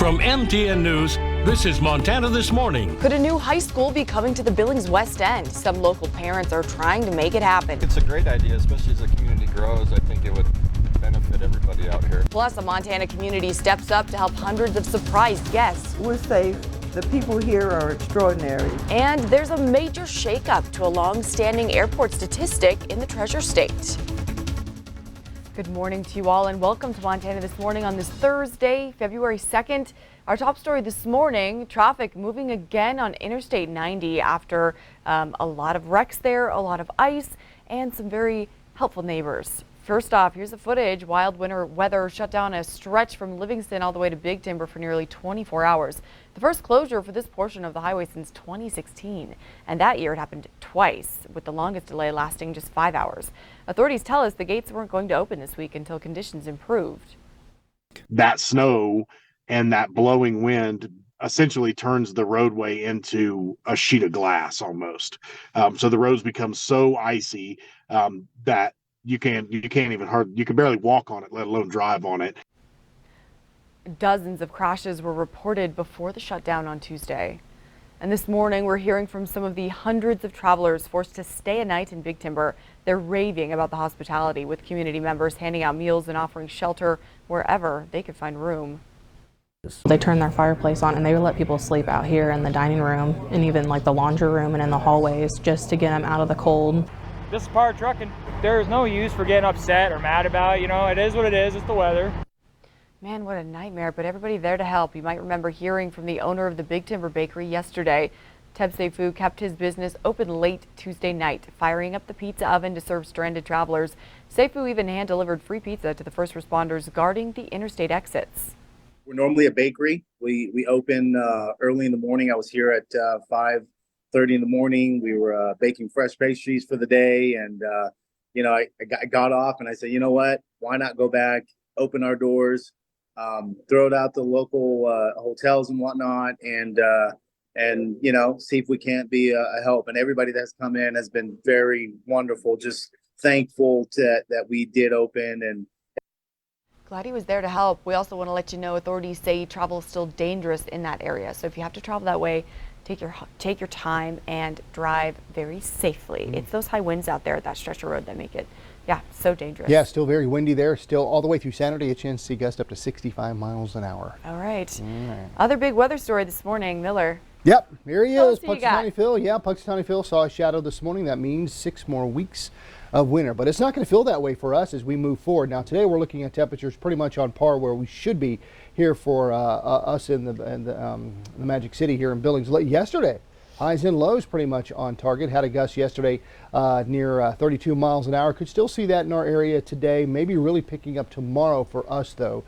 From MTN News, this is Montana This Morning. Could a new high school be coming to the Billings West End? Some local parents are trying to make it happen. It's a great idea, especially as the community grows. I think it would benefit everybody out here. Plus, a Montana community steps up to help hundreds of surprised guests. We're safe. The people here are extraordinary. And there's a major shakeup to a long-standing airport statistic in the Treasure State. Good morning to you all and welcome to Montana This Morning on this Thursday, February 2nd. Our top story this morning, traffic moving again on Interstate 90 after a lot of wrecks there, a lot of ice, and some very helpful neighbors. First off, here's the footage. Wild winter weather shut down a stretch from Livingston all the way to Big Timber for nearly 24 hours. The first closure for this portion of the highway since 2016. And that year it happened twice, with the longest delay lasting just 5 hours. Authorities tell us the gates weren't going to open this week until conditions improved. That snow and that blowing wind essentially turns the roadway into a sheet of glass almost. So the roads become so icy that you can barely walk on it, let alone drive on it. Dozens of crashes were reported before the shutdown on Tuesday. And this morning, we're hearing from some of the hundreds of travelers forced to stay a night in Big Timber. They're raving about the hospitality, with community members handing out meals and offering shelter wherever they could find room. They turned their fireplace on and they would let people sleep out here in the dining room and even like the laundry room and in the hallways just to get them out of the cold. This is part of trucking. There's no use for getting upset or mad about it. You know, it is what it is. It's the weather. Man, what a nightmare, but everybody there to help. You might remember hearing from the owner of the Big Timber Bakery yesterday. Teb Seifu kept his business open late Tuesday night, firing up the pizza oven to serve stranded travelers. Seifu even hand-delivered free pizza to the first responders guarding the interstate exits. We're normally a bakery. We open early in the morning. I was here at 5:30 in the morning. We were baking fresh pastries for the day. And, I got off and I said, you know what, why not go back, open our doors, throw it out to local hotels and whatnot, and see if we can't be a help. And everybody that's come in has been very wonderful, just thankful that we did open. And glad he was there to help. We also want to let you know authorities say travel is still dangerous in that area. So if you have to travel that way, take your time and drive very safely. It's those high winds out there at that stretch of road that make it, so dangerous. Yeah, still very windy there. Still all the way through Saturday, a chance to see gusts up to 65 miles an hour. All right. Other big weather story this morning, Miller. Yep, here he is, Punxsutawney Phil. Yeah, Punxsutawney Phil saw a shadow this morning. That means 6 more weeks of winter, but it's not going to feel that way for us as we move forward. Now today we're looking at temperatures pretty much on par where we should be here for us in the Magic City here in Billings. Yesterday, highs and lows pretty much on target. Had a gust yesterday near 32 miles an hour. Could still see that in our area today. Maybe really picking up tomorrow for us though.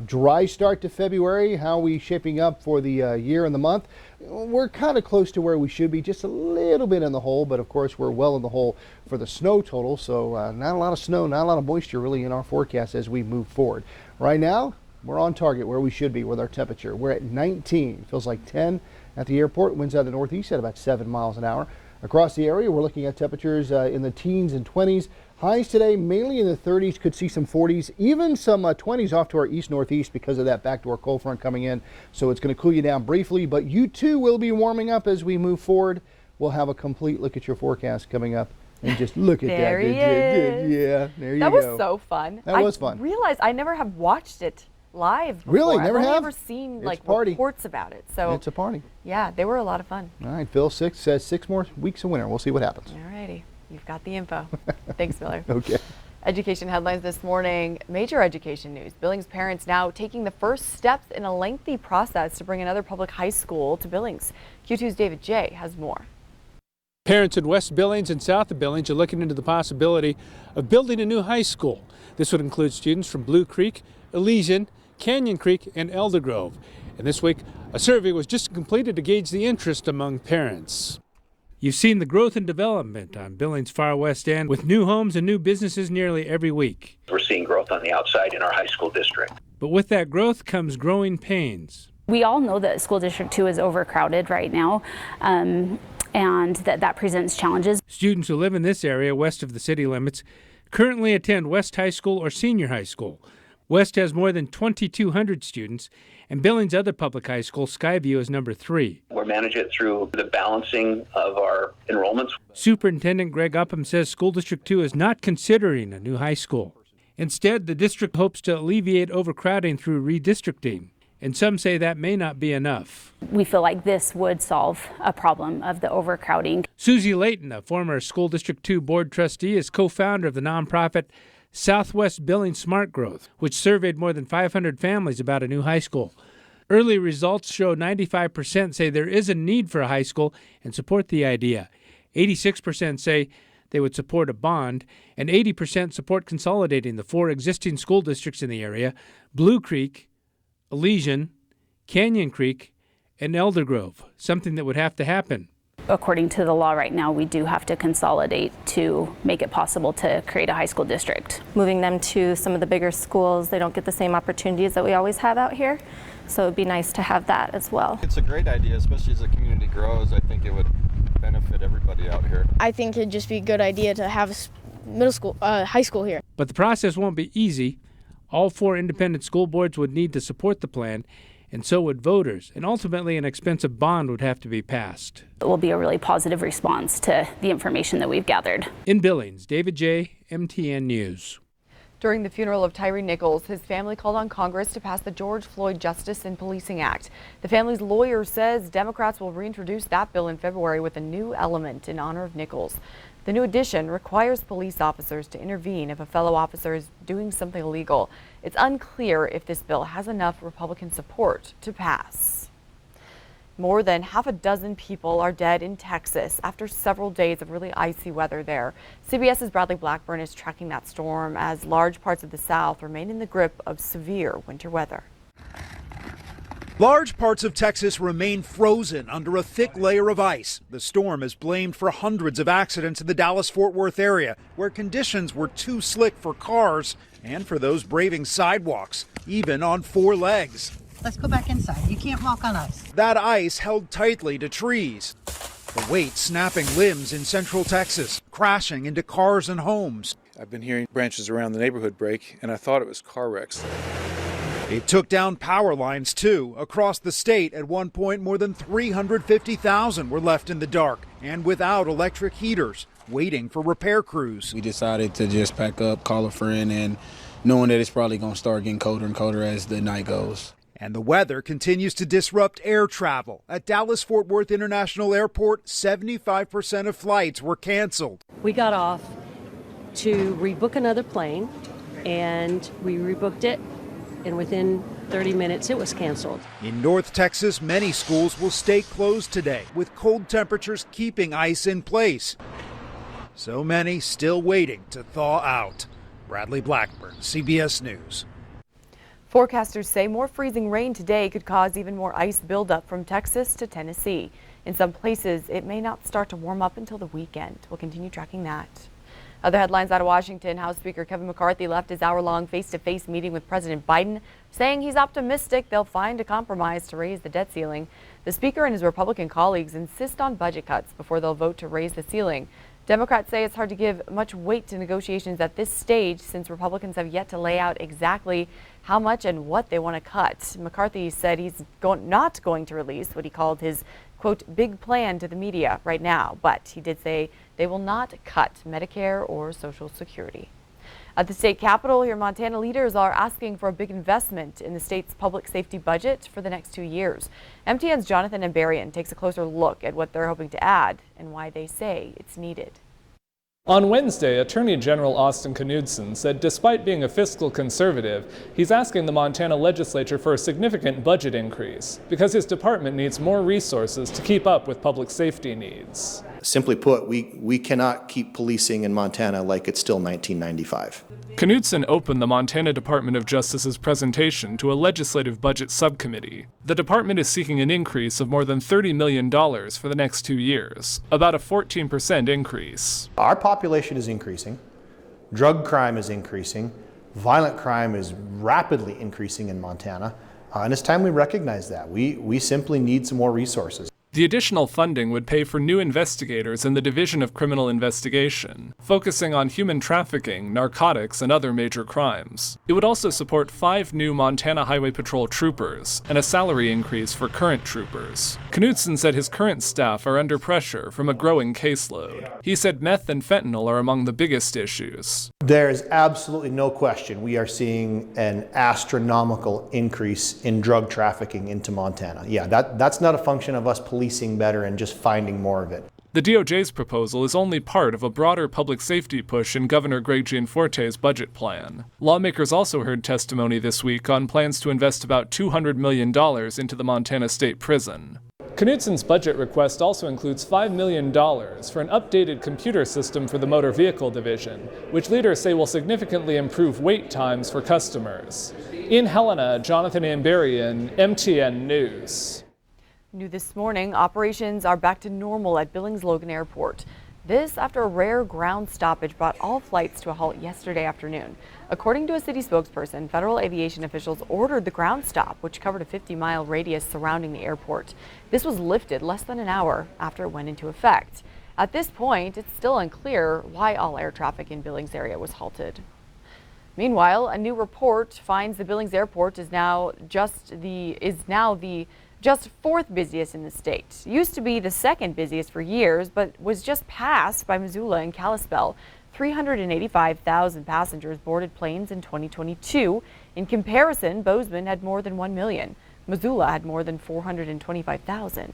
Dry start to February. How are we shaping up for the year and the month? We're kind of close to where we should be, just a little bit in the hole, but of course we're well in the hole for the snow total. So not a lot of snow, not a lot of moisture really in our forecast as we move forward. Right now, we're on target where we should be with our temperature. We're at 19, feels like 10 at the airport. Winds out of the northeast at about 7 miles an hour. Across the area, we're looking at temperatures in the teens and 20s. Highs today mainly in the 30s, could see some 40s, even some 20s off to our east-northeast because of that backdoor cold front coming in. So it's going to cool you down briefly, but you too will be warming up as we move forward. We'll have a complete look at your forecast coming up. And just look at there that. He is. Yeah, there you go. That was so fun. That was fun. I realized I never have watched it live before. Really? Never have? I've never seen reports about it. So it's a party. Yeah, they were a lot of fun. All right, Phil says 6 more weeks of winter. We'll see what happens. All righty. You've got the info. Thanks, Miller. Okay. Education headlines this morning. Major education news. Billings parents now taking the first steps in a lengthy process to bring another public high school to Billings. Q2's David J. has more. Parents in West Billings and South of Billings are looking into the possibility of building a new high school. This would include students from Blue Creek, Elysian, Canyon Creek, and Elder Grove. And this week, a survey was just completed to gauge the interest among parents. You've seen the growth and development on Billings' far west end with new homes and new businesses nearly every week. We're seeing growth on the outside in our high school district. But with that growth comes growing pains. We all know that School District 2 is overcrowded right now. And that presents challenges. Students who live in this area west of the city limits currently attend West High School or Senior High School. West has more than 2,200 students, And Billings' other public high school, Skyview, is number 3. We manage it through the balancing of our enrollments. Superintendent Greg Upham says School District 2 is not considering a new high school. Instead, the district hopes to alleviate overcrowding through redistricting. And some say that may not be enough. We feel like this would solve a problem of the overcrowding. Susie Layton, a former School District 2 board trustee, is co-founder of the nonprofit Southwest Billings Smart Growth, which surveyed more than 500 families about a new high school. Early results show 95% say there is a need for a high school and support the idea. 86% say they would support a bond, and 80% support consolidating the 4 existing school districts in the area: Blue Creek, Elysian, Canyon Creek, and Elder Grove, something that would have to happen. According to the law right now, we do have to consolidate to make it possible to create a high school district. Moving them to some of the bigger schools, they don't get the same opportunities that we always have out here. So it'd be nice to have that as well. It's a great idea, especially as the community grows. I think it would benefit everybody out here. I think it'd just be a good idea to have high school here. But the process won't be easy. All 4 independent school boards would need to support the plan, and so would voters, and ultimately an expensive bond would have to be passed. It will be a really positive response to the information that we've gathered. In Billings, David J., MTN News. During the funeral of Tyree Nichols, his family called on Congress to pass the George Floyd Justice and Policing Act. The family's lawyer says Democrats will reintroduce that bill in February with a new element in honor of Nichols. The new addition requires police officers to intervene if a fellow officer is doing something illegal. It's unclear if this bill has enough Republican support to pass. More than half a dozen people are dead in Texas after several days of really icy weather there. CBS's Bradley Blackburn is tracking that storm as large parts of the South remain in the grip of severe winter weather. Large parts of Texas remain frozen under a thick layer of ice. The storm is blamed for hundreds of accidents in the Dallas-Fort Worth area, where conditions were too slick for cars and for those braving sidewalks, even on 4 legs. Let's go back inside. You can't walk on ice. That ice held tightly to trees. The weight snapping limbs in central Texas, crashing into cars and homes. I've been hearing branches around the neighborhood break, and I thought it was car wrecks. It took down power lines, too. Across the state, at one point, more than 350,000 were left in the dark and without electric heaters, waiting for repair crews. We decided to just pack up, call a friend, and knowing that it's probably going to start getting colder and colder as the night goes. And the weather continues to disrupt air travel. At Dallas-Fort Worth International Airport, 75% of flights were canceled. We got off to rebook another plane, and we rebooked it, and within 30 minutes it was canceled. In North Texas, many schools will stay closed today, with cold temperatures keeping ice in place. So many still waiting to thaw out. Bradley Blackburn, CBS News. Forecasters say more freezing rain today could cause even more ice buildup from Texas to Tennessee. In some places, it may not start to warm up until the weekend. We'll continue tracking that. Other headlines out of Washington: House Speaker Kevin McCarthy left his hour-long face-to-face meeting with President Biden, saying he's optimistic they'll find a compromise to raise the debt ceiling. The Speaker and his Republican colleagues insist on budget cuts before they'll vote to raise the ceiling. Democrats say it's hard to give much weight to negotiations at this stage since Republicans have yet to lay out exactly how much and what they want to cut. McCarthy said he's not going to release what he called his, quote, big plan to the media right now, but he did say they will not cut Medicare or Social Security. At the state capitol here, Montana leaders are asking for a big investment in the state's public safety budget for the next 2 years. MTN's Jonathan Ambarian takes a closer look at what they're hoping to add and why they say it's needed. On Wednesday, Attorney General Austin Knudsen said despite being a fiscal conservative, he's asking the Montana legislature for a significant budget increase because his department needs more resources to keep up with public safety needs. Simply put, we cannot keep policing in Montana like it's still 1995. Knudsen opened the Montana Department of Justice's presentation to a legislative budget subcommittee. The department is seeking an increase of more than $30 million for the next 2 years, about a 14% increase. Our population is increasing, drug crime is increasing, violent crime is rapidly increasing in Montana, and it's time we recognize that. We simply need some more resources. The additional funding would pay for new investigators in the Division of Criminal Investigation, focusing on human trafficking, narcotics, and other major crimes. It would also support 5 new Montana Highway Patrol troopers and a salary increase for current troopers. Knudsen said his current staff are under pressure from a growing caseload. He said meth and fentanyl are among the biggest issues. There is absolutely no question we are seeing an astronomical increase in drug trafficking into Montana. Yeah, that's not a function of us policing better and just finding more of it. The DOJ's proposal is only part of a broader public safety push in Governor Greg Gianforte's budget plan. Lawmakers also heard testimony this week on plans to invest about $200 million into the Montana State Prison. Knudsen's budget request also includes $5 million for an updated computer system for the Motor Vehicle Division, which leaders say will significantly improve wait times for customers. In Helena, Jonathan Amberian, MTN News. New this morning, operations are back to normal at Billings Logan Airport. This after a rare ground stoppage brought all flights to a halt yesterday afternoon. According to a city spokesperson, federal aviation officials ordered the ground stop, which covered a 50-mile radius surrounding the airport. This was lifted less than an hour after it went into effect. At this point, it's still unclear why all air traffic in Billings area was halted. Meanwhile, a new report finds the Billings Airport is now the just 4th busiest in the state. Used to be the 2nd busiest for years, but was just passed by Missoula and Kalispell. 385,000 passengers boarded planes in 2022. In comparison, Bozeman had more than 1 million. Missoula had more than 425,000.